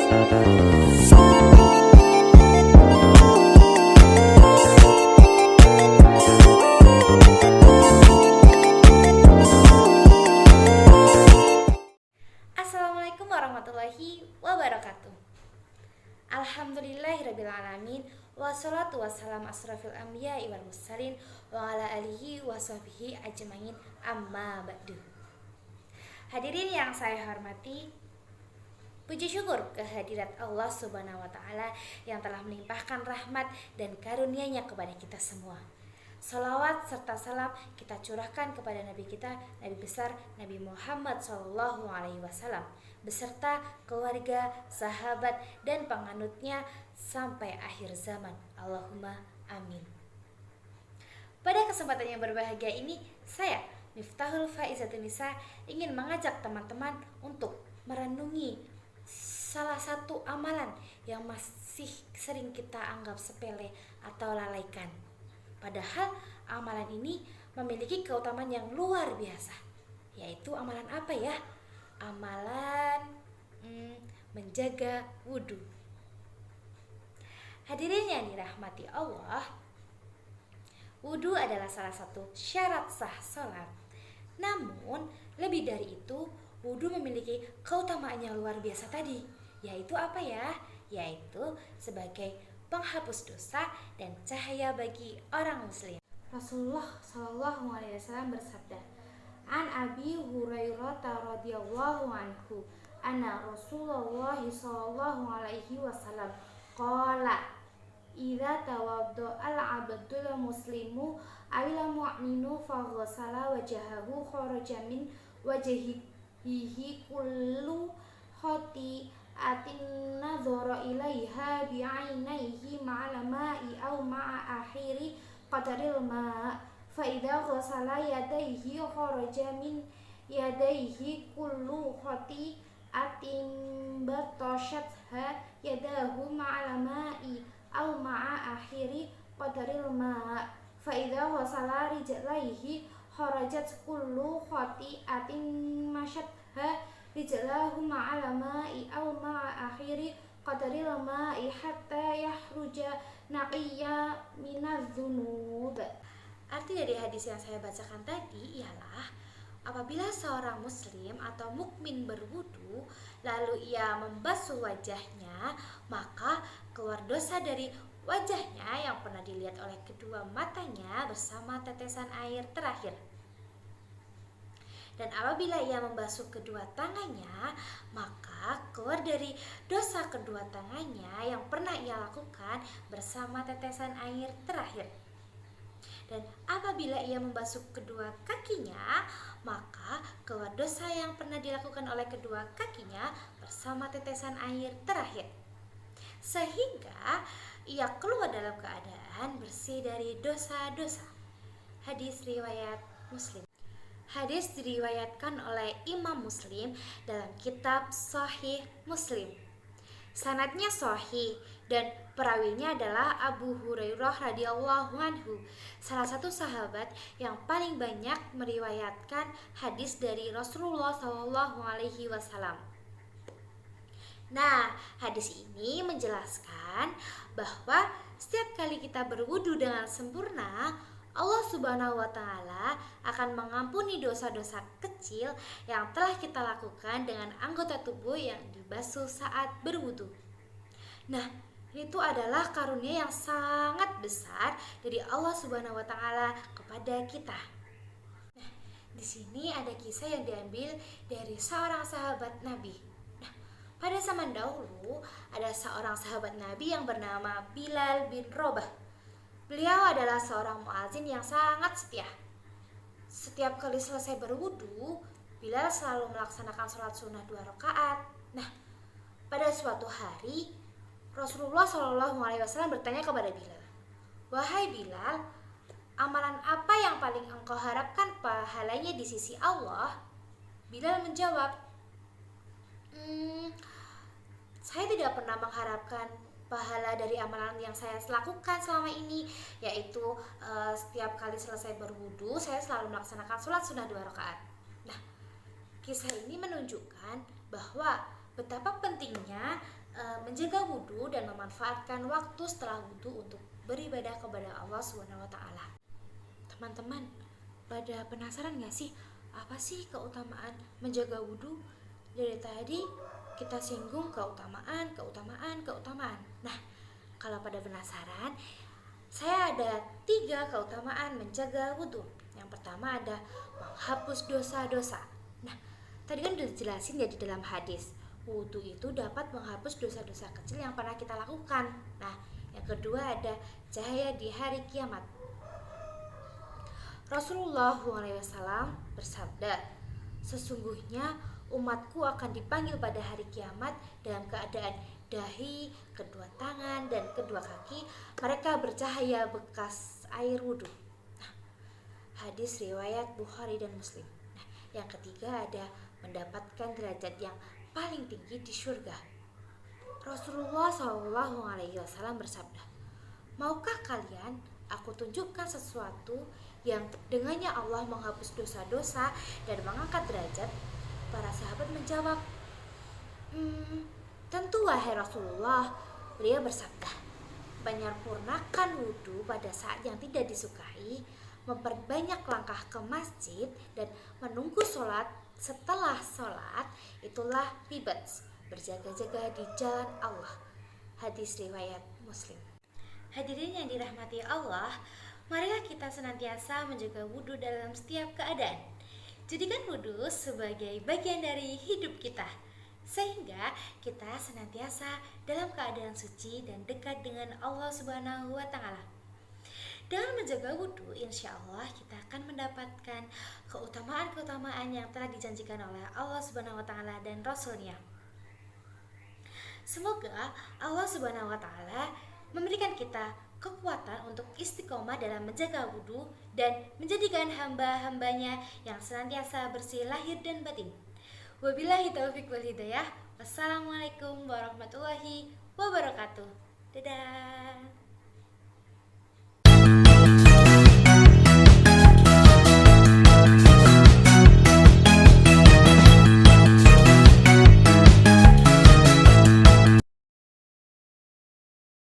Assalamualaikum warahmatullahi wabarakatuh. Alhamdulillahirrabbilalamin. Wassalatu wassalam asrafil anbiya'i wal mursalin wa ala alihi wa sahbihi ajmain, amma ba'du. Hadirin yang saya hormati, puji syukur kehadirat Allah Subhanahu wa taala yang telah melimpahkan rahmat dan karunia-Nya kepada kita semua. Salawat serta salam kita curahkan kepada Nabi kita, Nabi besar Nabi Muhammad SAW, beserta keluarga, sahabat, dan penganutnya sampai akhir zaman. Allahumma amin. Pada kesempatan yang berbahagia ini, saya Miftahul Faizatun Nisa ingin mengajak teman-teman untuk merenungi salah satu amalan yang masih sering kita anggap sepele atau lalaikan. Padahal amalan ini memiliki keutamaan yang luar biasa. Yaitu amalan apa ya? Amalan menjaga wudhu. Hadirin yang dirahmati Allah, wudhu adalah salah satu syarat sah sholat. Namun lebih dari itu, wudhu memiliki keutamaan yang luar biasa tadi. Yaitu apa ya? Yaitu sebagai penghapus dosa dan cahaya bagi orang muslim. Rasulullah Shallallahu Alaihi Wasallam bersabda, An Abi Hurairah radhiyallahu anhu, anna Rasulullah Shallallahu Alaihi Wasallam qala, idza tawadda al-abdul muslimu awil mu'minu faghsala wajhahu kharaja min wajhihi kullu khati atin nadhara ilaiha bi'ainaihi ma'al ma'i aw ma'a akhiri qadaril ma' fa idza ghasala yadayhi kharaja min yadayhi kullu khati atin batashatha yadahu ma'al ma'i aw ma'a akhiri qadaril ma' fa idza ghasala rijlaihi kharajat kullu khati atin mashatha rijlahu ma'al ma'i aw ma'a akhiri qadaril ma'i hatta yahruja naqiyya minadz-dzunub. Arti dari hadis yang saya bacakan tadi ialah apabila seorang muslim atau mukmin berwudu lalu ia membasuh wajahnya, maka keluar dosa dari wajahnya yang pernah dilihat oleh kedua matanya bersama tetesan air terakhir. Dan apabila ia membasuh kedua tangannya, maka keluar dari dosa kedua tangannya yang pernah ia lakukan bersama tetesan air terakhir. Dan apabila ia membasuh kedua kakinya, maka keluar dosa yang pernah dilakukan oleh kedua kakinya bersama tetesan air terakhir. Sehingga ia keluar dalam keadaan bersih dari dosa-dosa. Hadis riwayat Muslim. Hadis diriwayatkan oleh Imam Muslim dalam kitab Sahih Muslim. Sanadnya sahih dan perawinya adalah Abu Hurairah radhiyallahu anhu, salah satu sahabat yang paling banyak meriwayatkan hadis dari Rasulullah Shallallahu Alaihi Wasallam. Nah, hadis ini menjelaskan bahwa setiap kali kita berwudu dengan sempurna, Allah Subhanahu wa taala akan mengampuni dosa-dosa kecil yang telah kita lakukan dengan anggota tubuh yang dibasuh saat berwudu. Nah, itu adalah karunia yang sangat besar dari Allah Subhanahu wa taala kepada kita. Nah, di sini ada kisah yang diambil dari seorang sahabat Nabi. Nah, pada zaman dahulu ada seorang sahabat Nabi yang bernama Bilal bin Rabah. Beliau adalah seorang muazin yang sangat setia. Setiap kali selesai berwudu, Bilal selalu melaksanakan sholat sunnah 2 rakaat. Nah, pada suatu hari Rasulullah SAW bertanya kepada Bilal, "Wahai Bilal, amalan apa yang paling engkau harapkan pahalanya di sisi Allah?" Bilal menjawab, "Saya tidak pernah mengharapkan pahala dari amalan yang saya lakukan selama ini, yaitu setiap kali selesai berwudu saya selalu melaksanakan sholat sunnah 2 rakaat. Nah, kisah ini menunjukkan bahwa betapa pentingnya menjaga wudhu dan memanfaatkan waktu setelah wudhu untuk beribadah kepada Allah Subhanahu wa taala. Teman-teman, pada penasaran gak sih apa sih keutamaan menjaga wudhu? Dari tadi kita singgung keutamaan. Nah, kalau pada penasaran, saya ada 3 keutamaan menjaga wudhu. Yang pertama ada menghapus dosa-dosa. Nah, tadi kan udah dijelasin ya di dalam hadis, wudhu itu dapat menghapus dosa-dosa kecil yang pernah kita lakukan. Nah, yang kedua ada cahaya di hari kiamat. Rasulullah SAW bersabda, sesungguhnya umatku akan dipanggil pada hari kiamat dalam keadaan dahi, kedua tangan, dan kedua kaki mereka bercahaya bekas air wudhu. Nah, hadis riwayat Bukhari dan Muslim. Nah, yang ketiga ada mendapatkan derajat yang paling tinggi di surga. Rasulullah SAW bersabda, maukah kalian aku tunjukkan sesuatu yang dengannya Allah menghapus dosa-dosa dan mengangkat derajat? Para sahabat menjawab, tentu wahai Rasulullah. Beliau bersabda, menyempurnakan wudhu pada saat yang tidak disukai, memperbanyak langkah ke masjid, dan menunggu sholat setelah sholat, itulah ribat, berjaga-jaga di jalan Allah. Hadis riwayat Muslim. Hadirin yang dirahmati Allah, marilah kita senantiasa menjaga wudhu dalam setiap keadaan. Jadikan wudhu sebagai bagian dari hidup kita, sehingga kita senantiasa dalam keadaan suci dan dekat dengan Allah Subhanahu wa taala. Dengan menjaga wudhu, insya Allah kita akan mendapatkan keutamaan-keutamaan yang telah dijanjikan oleh Allah Subhanahu wa taala dan Rasul-Nya. Semoga Allah Subhanahu wa taala memberikan kita kekuatan untuk istiqomah dalam menjaga wudhu dan menjadikan hamba-hambanya yang senantiasa bersih lahir dan batin. Wabillahi taufiq wal hidayah. Wassalamualaikum warahmatullahi wabarakatuh. Dadah.